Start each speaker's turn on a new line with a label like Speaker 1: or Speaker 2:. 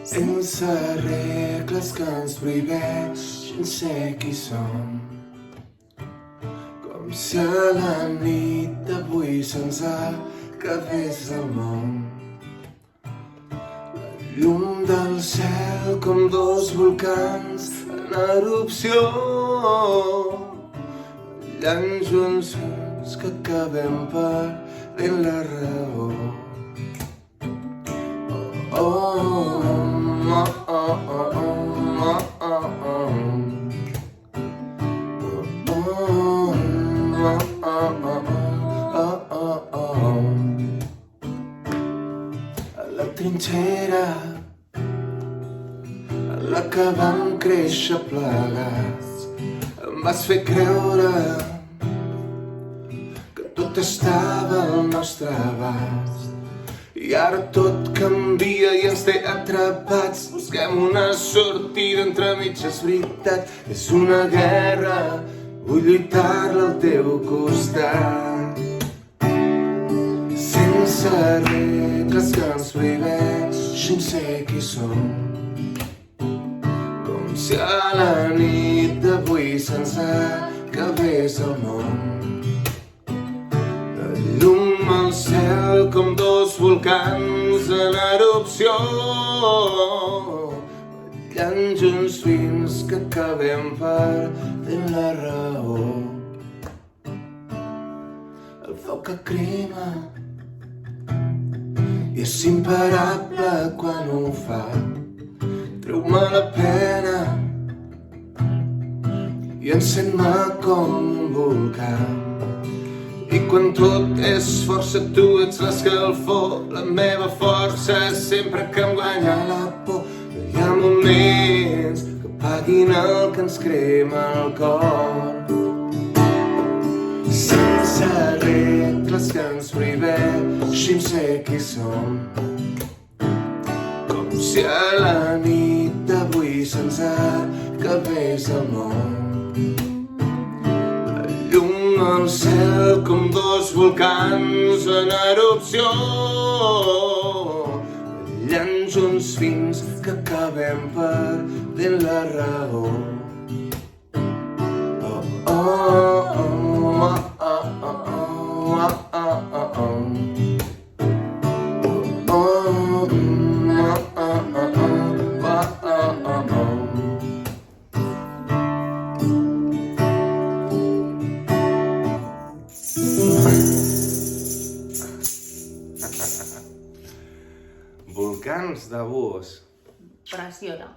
Speaker 1: Sense regles que ens prohibeixin ser qui som. Com si a la nit d'avui se'ns acabés el món. La llum del cel com dos volcans en erupció, ballant junts fins que acabem perdent la raó. A la trinxera a la que vam créixer plegats em vas fer creure que tot estava al nostre abast. I ara tot canvia i ens té atrapats. Busquem una sortida entre mitges veritats. És una guerra, vull lluitar-la al teu costat. Sense regles que ens prohibeixin ser qui som. Com si a la nit d'avui se'ns acabés el món. La llum al cel com dos volcans en erupció, ballant junts fins que acabem perdent la raó. El foc que crema i és imparable quan ho fa. Treu-me la pena i encén-me com un volcà. I quan tot és força, tu ets l'escalfor. La meva força és sempre que em guanya la por. No hi ha moments que paguin el que ens crema el cor. Sense regles que ens prohibeixin ser qui som. Com si a la nit d'avui se'ns acabés el món. Al cel com dos volcans en erupció, ballant junts fins que acabem perdent la raó. Volcans de búhos.
Speaker 2: Preciosa.